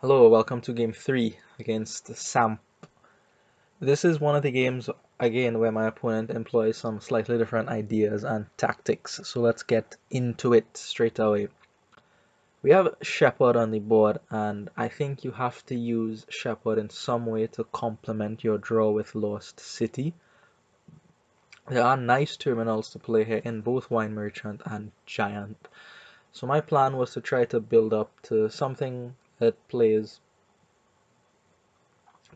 Hello, welcome to game 3 against SAMP. This is one of the games, again, where my opponent employs some slightly different ideas and tactics, so let's get into it straight away. We have Shepherd on the board, and I think you have to use Shepherd in some way to complement your draw with Lost City. There are nice terminals to play here in both Wine Merchant and Giant, so my plan was to try to build up to something that plays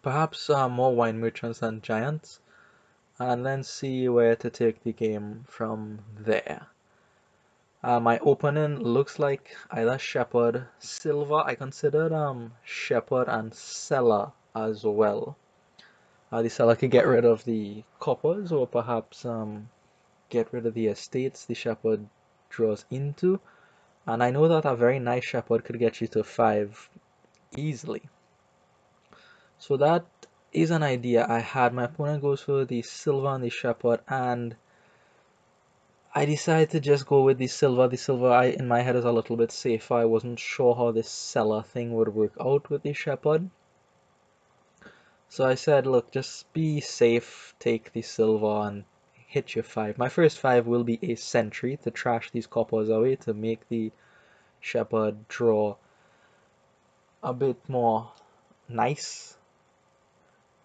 perhaps more wine merchants than giants, and then see where to take the game from there. My opening looks like either Shepherd, Silver. I considered Shepherd and Seller as well. The Seller could get rid of the coppers or perhaps get rid of the estates the Shepherd draws into. And I know that a very nice Shepherd could get you to 5 easily. So that is an idea I had. My opponent goes for the silver and the shepherd, and I decided to just go with the silver. The silver in my head is a little bit safer. I wasn't sure how this seller thing would work out with the shepherd. So I said, look, just be safe, take the silver and hit your 5. My first 5 will be a sentry to trash these coppers away to make the shepherd draw a bit more nice.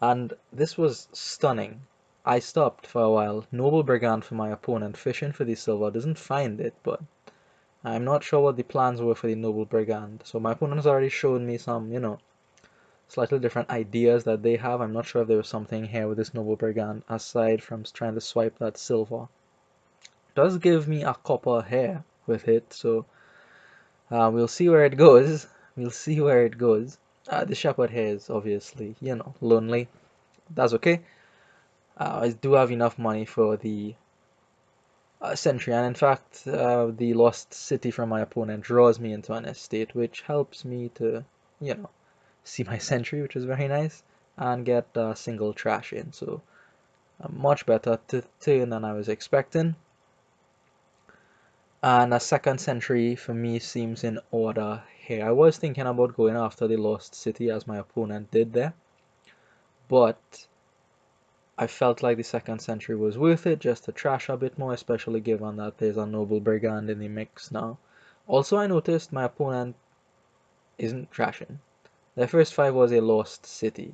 And this was stunning. I stopped for a while. Noble Brigand for my opponent, fishing for the silver, doesn't find it, but I'm not sure what the plans were for the Noble Brigand. So my opponent has already shown me some, slightly different ideas that they have. I'm not sure if there was something here with this Noble Brigand, aside from trying to swipe that silver. It does give me a copper here with it, so we'll see where it goes. We'll see where it goes. The shepherd here is obviously, lonely. That's okay. I do have enough money for the sentry, and in fact, the lost city from my opponent draws me into an estate, which helps me to, you know, see my sentry, which is very nice, and get single trash in. So, a much better turn than I was expecting. And a second sentry for me seems in order here. I was thinking about going after the lost city as my opponent did there, but I felt like the second sentry was worth it just to trash a bit more, especially given that there's a noble brigand in the mix now. Also, I noticed my opponent isn't trashing. Their first 5 was a lost city.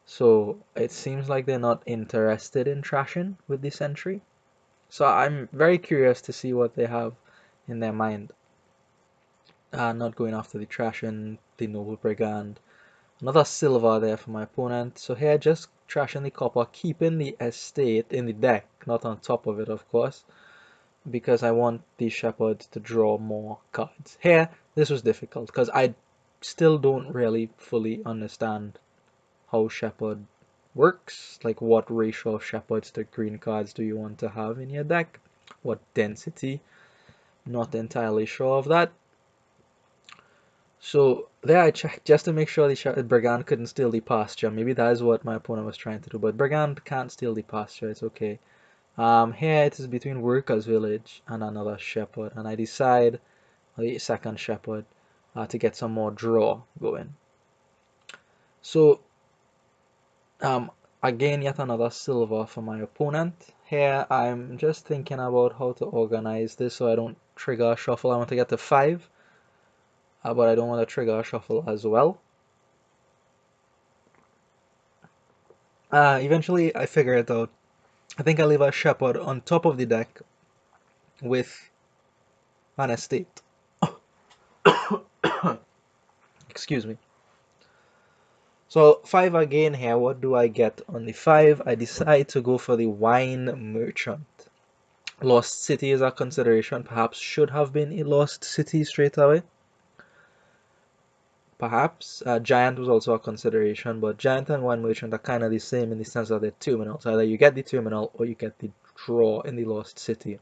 So it seems like they're not interested in trashing with the sentry. So I'm very curious to see what they have in their mind. Not going after the trashing, the noble brigand. Another silver there for my opponent. So here, just trashing the copper, keeping the estate in the deck, not on top of it, of course, because I want the shepherds to draw more cards. Here, this was difficult, because I still don't really fully understand how shepherd works. Like, what ratio of shepherds to green cards do you want to have in your deck? What density? Not entirely sure of that. So there I checked just to make sure the Brigand couldn't steal the pasture. Maybe that is what my opponent was trying to do, but Brigand can't steal the pasture, it's okay. Here it is between Workers Village and another shepherd, and I decide the second shepherd to get some more draw going. So um, again, yet another silver for my opponent. Here I'm just thinking about how to organize this so I don't trigger a shuffle. I want to get to 5. But I don't want to trigger a shuffle as well. Eventually, I figure it out. I think I leave a shepherd on top of the deck with an estate. Excuse me. So 5 again here. What do I get on the 5? I decide to go for the wine merchant. Lost city is a consideration. Perhaps should have been a lost city straight away. Perhaps giant was also a consideration, but giant and wine merchant are kind of the same in the sense that they're terminals. Either you get the terminal or you get the draw in the lost city.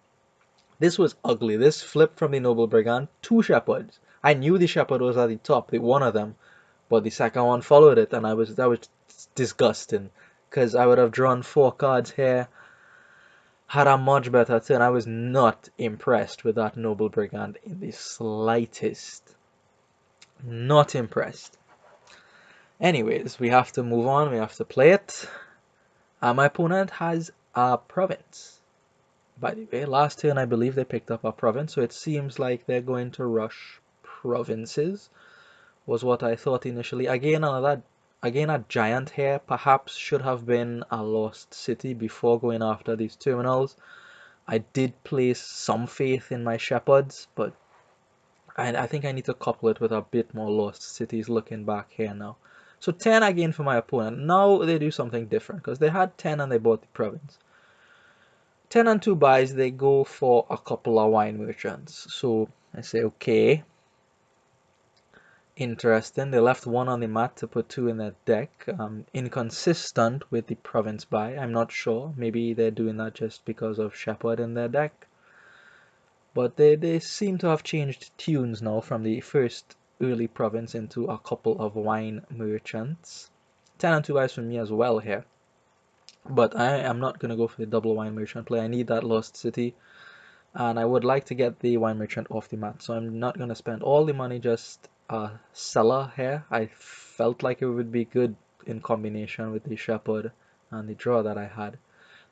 This was ugly. This flipped from the noble brigand 2 shepherds. I knew the shepherd was at the top, the one of them, but the second one followed it, and that was disgusting, because I would have drawn 4 cards here, had a much better turn. I was not impressed with that noble brigand in the slightest. Not impressed. Anyways, we have to move on. We have to play it. My opponent has a province. By the way, last turn I believe they picked up a province, so it seems like they're going to rush provinces, was what I thought initially. Again, a giant here perhaps should have been a lost city before going after these terminals. I did place some faith in my shepherds, but I think I need to couple it with a bit more lost cities looking back here now. So 10 again for my opponent. Now they do something different because they had 10 and they bought the province. 10 and 2 buys, they go for a couple of wine merchants. So I say, okay, interesting. They left one on the mat to put two in their deck. Inconsistent with the province buy. I'm not sure. Maybe they're doing that just because of Shepherd in their deck. But they seem to have changed tunes now from the first early province into a couple of wine merchants. 10 and 2 buys for me as well here. But I am not going to go for the double wine merchant play. I need that lost city. And I would like to get the wine merchant off the mat. So I'm not going to spend all the money just seller here. I felt like it would be good in combination with the shepherd and the draw that I had.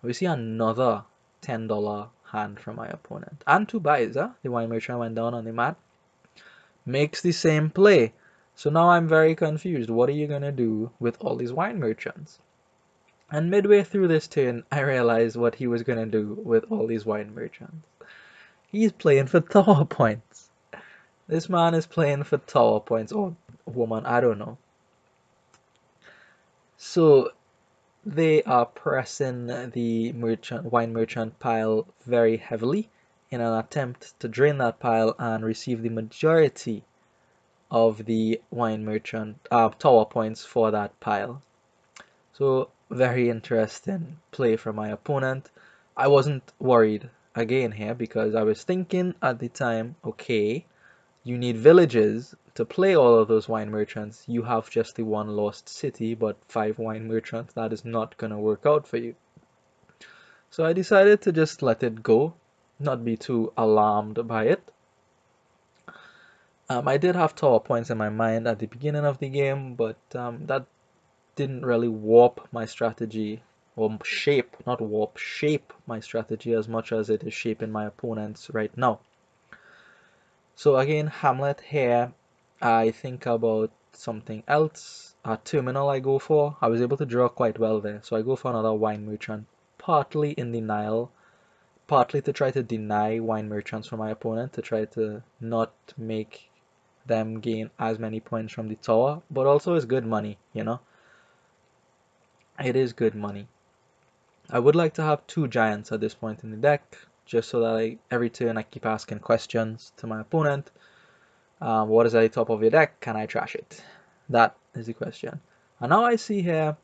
We see another $10 hand from my opponent. And two buys, huh? The wine merchant went down on the mat. Makes the same play. So now I'm very confused. What are you going to do with all these wine merchants? And midway through this turn, I realized what he was going to do with all these wine merchants. He's playing for tower points. This man is playing for tower points. Or woman, I don't know. So they are pressing the wine merchant pile very heavily in an attempt to drain that pile and receive the majority of the wine merchant tower points for that pile. So very interesting play from my opponent. I wasn't worried again here because I was thinking at the time, okay, you need villages to play all of those wine merchants. You have just the one lost city, but 5 wine merchants. That is not going to work out for you. So I decided to just let it go, not be too alarmed by it. I did have tower points in my mind at the beginning of the game, but that didn't really warp my strategy, or shape, not warp, shape my strategy as much as it is shaping my opponent's right now. So again, Hamlet here, I think about something else. A terminal I go for. I was able to draw quite well there. So I go for another wine merchant, partly in denial, partly to try to deny wine merchants from my opponent, to try to not make them gain as many points from the tower, but also it's good money, you know? It is good money. I would like to have 2 giants at this point in the deck, just so that every turn I keep asking questions to my opponent. What is at the top of your deck? Can I trash it? That is the question. And now I see here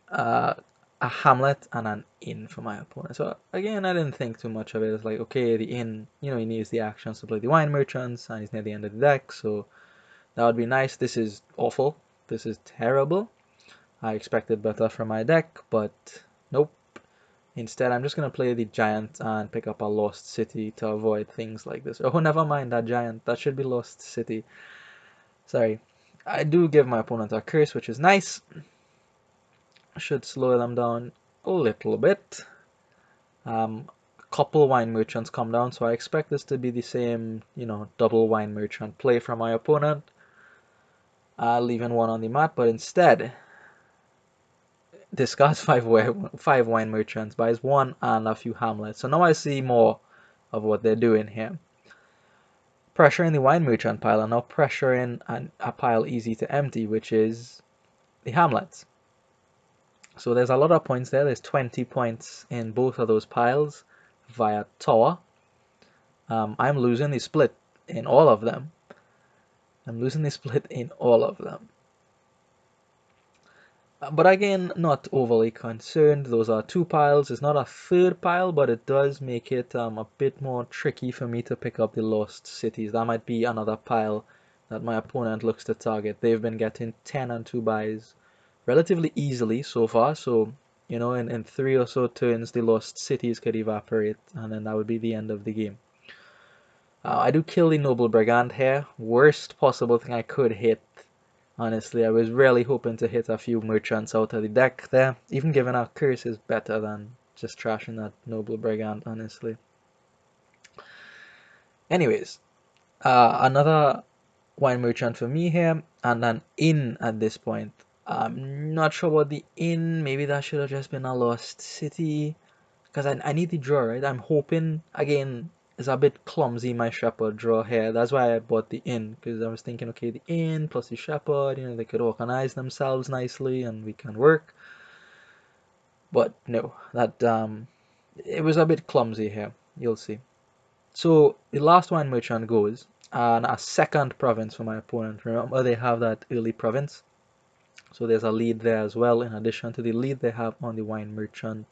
a hamlet and an inn for my opponent. So again, I didn't think too much of it. It's like, okay, the inn, you know, he needs the actions to play the wine merchants, and he's near the end of the deck, so that would be nice. This is awful. This is terrible. I expected better from my deck, but nope. Instead, I'm just going to play the giant and pick up a lost city to avoid things like this. Oh, never mind that giant. That should be lost city. Sorry. I do give my opponent a curse, which is nice. Should slow them down a little bit. A couple wine merchants come down, so I expect this to be the same, you know, double wine merchant play from my opponent. Leaving one on the mat, but instead discards 5 wine merchants, buys 1 and a few hamlets. So now I see more of what they're doing here. Pressuring the wine merchant pile and now pressuring a pile easy to empty, which is the hamlets. So there's a lot of points there. There's 20 points in both of those piles via tower. I'm losing the split in all of them. I'm losing the split in all of them. But again, not overly concerned. Those are 2 piles. It's not a third pile, but it does make it a bit more tricky for me to pick up the lost cities. That might be another pile that my opponent looks to target. They've been getting 10 and 2 buys relatively easily so far. So, you know, in 3 or so turns, the lost cities could evaporate, and then that would be the end of the game. I do kill the Noble Brigand here. Worst possible thing I could hit. Honestly, I was really hoping to hit a few merchants out of the deck there. Even given our curse is better than just trashing that Noble Brigand, honestly. Anyways, another wine merchant for me here, and an inn at this point. I'm not sure about the inn. Maybe that should have just been a lost city. Because I need the draw, right? I'm hoping, again, it's a bit clumsy, my shepherd draw here. That's why I bought the inn. Because I was thinking, okay, the inn plus the shepherd, they could organize themselves nicely and we can work. But no, that it was a bit clumsy here. You'll see. So the last wine merchant goes, and a second province for my opponent. Remember, they have that early province. So there's a lead there as well, in addition to the lead they have on the wine merchant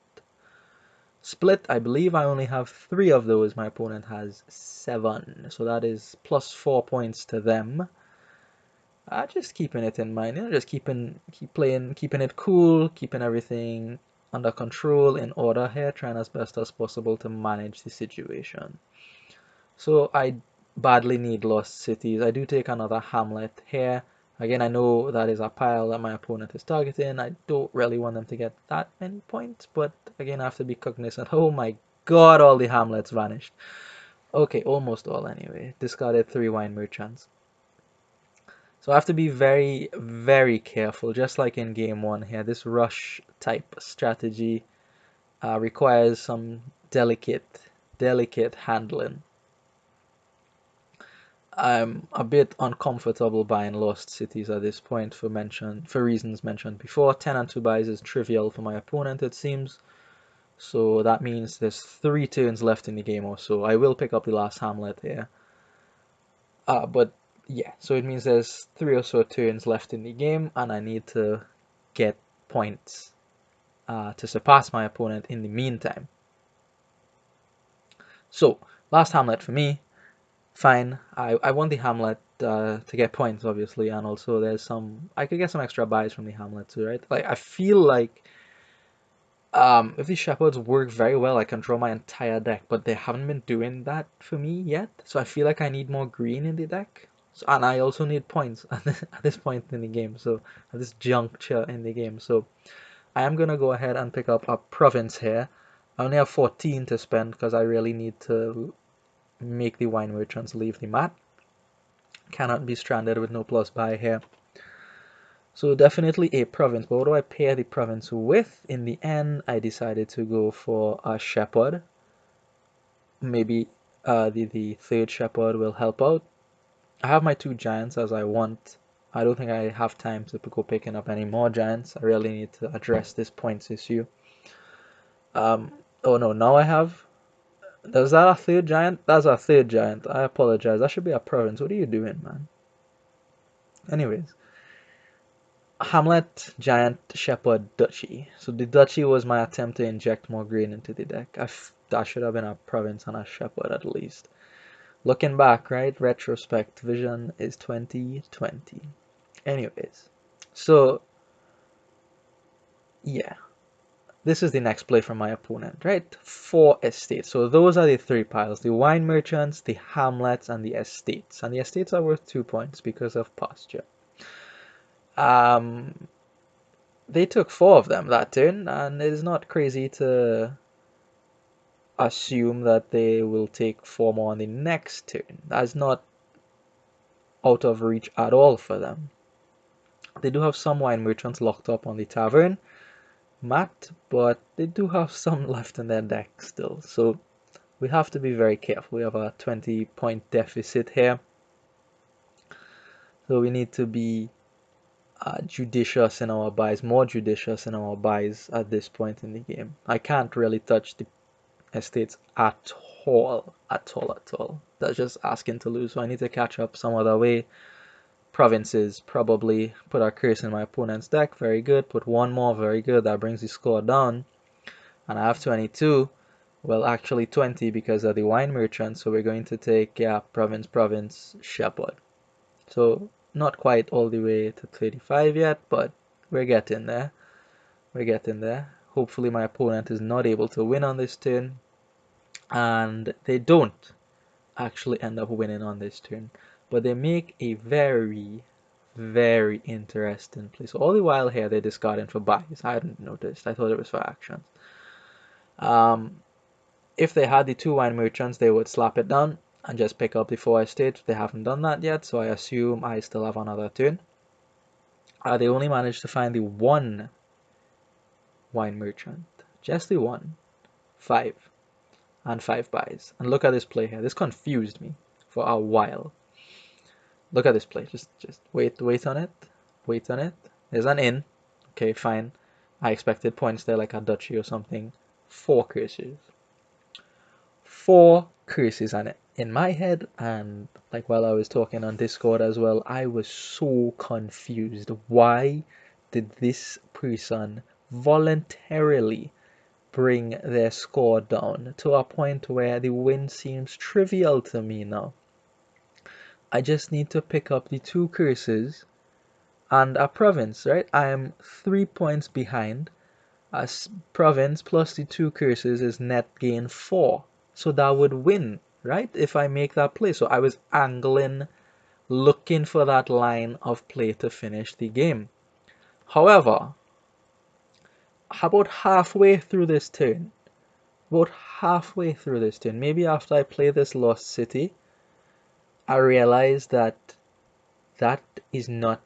split. I believe I only have 3 of those. My opponent has 7. So that is plus 4 points to them. Just keeping it in mind, just keep playing, keeping it cool, keeping everything under control, in order here, trying as best as possible to manage the situation. So I badly need lost cities. I do take another hamlet here. Again, I know that is a pile that my opponent is targeting. I don't really want them to get that many points, but again, I have to be cognizant. Oh my god, all the hamlets vanished. Okay, almost all anyway. Discarded 3 wine merchants. So I have to be very, very careful, just like in game 1 here. This rush type strategy requires some delicate handling. I'm a bit uncomfortable buying lost cities at this point for reasons mentioned before. 10 and 2 buys is trivial for my opponent, it seems. So that means there's 3 turns left in the game or so. I will pick up the last hamlet here. But yeah, so it means there's 3 or so turns left in the game, and I need to get points to surpass my opponent in the meantime. So, last hamlet for me. Fine, I want the hamlet to get points, obviously, and also I could get some extra buys from the hamlet too, right? Like, I feel like if these shepherds work very well, I can draw my entire deck, but they haven't been doing that for me yet, so I feel like I need more green in the deck. So, and I also need points at this point in the game, so at this juncture in the game. So I am gonna go ahead and pick up a province here. I only have 14 to spend because I really need to make the wine merchants leave the mat. Cannot be stranded with no plus buy here. So definitely a province, but what do I pair the province with? In the end, I decided to go for a shepherd. Maybe the third shepherd will help out. I have my 2 giants as I want. I don't think I have time to go picking up any more giants. I really need to address this points issue. Oh no, now I have... Is that a third giant? That's a third giant. I apologize. That should be a province. What are you doing, man? Anyways. Hamlet, Giant, Shepherd, Duchy. So the Duchy was my attempt to inject more green into the deck. That should have been a province and a Shepherd at least. Looking back, right? Retrospect, vision is 2020. Anyways, so yeah, this is the next play from my opponent, right? 4 estates. So those are the 3 piles: the wine merchants, the hamlets, and the estates. And the estates are worth 2 points because of posture. They took 4 of them that turn, and it is not crazy to assume that they will take 4 more on the next turn. That's not out of reach at all for them. They do have some wine merchants locked up on the tavern mat, but they do have some left in their deck still. So we have to be very careful. We have a 20-point deficit here. So we need to be judicious in our buys, more judicious in our buys at this point in the game. I can't really touch the estates at all. That's just asking to lose, so I need to catch up some other way. Provinces, probably put a curse in my opponent's deck, very good. Put 1 more, very good. That brings the score down, and I have 22. Well, actually 20 because of the wine merchant, so we're going to take, yeah, province, shepherd. So not quite all the way to 35 yet, but we're getting there. Hopefully my opponent is not able to win on this turn, and they don't. actually end up winning on this turn. But they make a very, very interesting play. So all the while here, they're discarding for buys. I hadn't noticed. I thought it was for actions. If they had the 2 wine merchants, they would slap it down and just pick up the 4 estate. They haven't done that yet, so I assume I still have another turn. They only managed to find the 1 wine merchant. Just the 1. 5. And 5 buys. And look at this play here. This confused me for a while. Look at this play. Just wait on it. Wait on it. There's an in. Okay, fine. I expected points there like a duchy or something. 4 curses. 4 curses, and in my head, and like while I was talking on Discord as well, I was so confused. Why did this person voluntarily bring their score down to a point where the win seems trivial to me now? I just need to pick up the 2 curses and a province, right? I am 3 points behind. A province plus the 2 curses is net gain 4. So that would win, right? If I make that play. So I was angling, looking for that line of play to finish the game. However, about halfway through this turn, maybe after I play this Lost City, I realized that that is not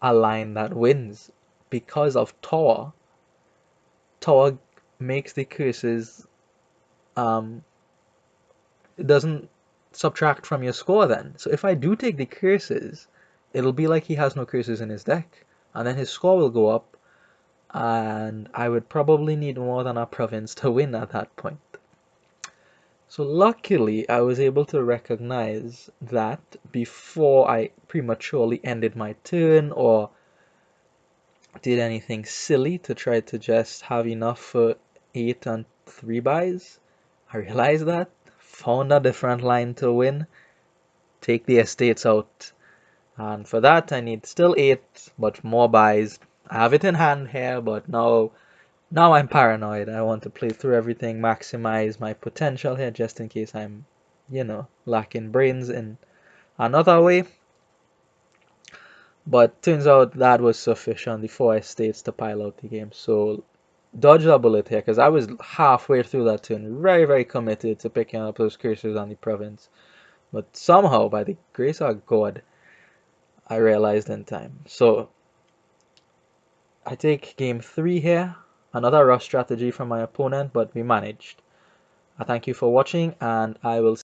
a line that wins because of Tower. Tower makes the curses, it doesn't subtract from your score then. So if I do take the curses, it'll be like he has no curses in his deck, and then his score will go up, and I would probably need more than a province to win at that point. So luckily, I was able to recognize that before I prematurely ended my turn or did anything silly to try to just have enough for 8 and 3 buys. I realized that, found a different line to win, take the estates out, and for that I need still 8 but more buys. I have it in hand here, but now I'm paranoid. I want to play through everything, maximize my potential here just in case I'm, lacking brains in another way. But turns out that was sufficient, the 4 estates, to pile out the game. So dodged a bullet here because I was halfway through that turn, very, very committed to picking up those curses on the province. But somehow, by the grace of God, I realized in time. So I take game 3 here. Another rough strategy from my opponent, but we managed. I thank you for watching, and I will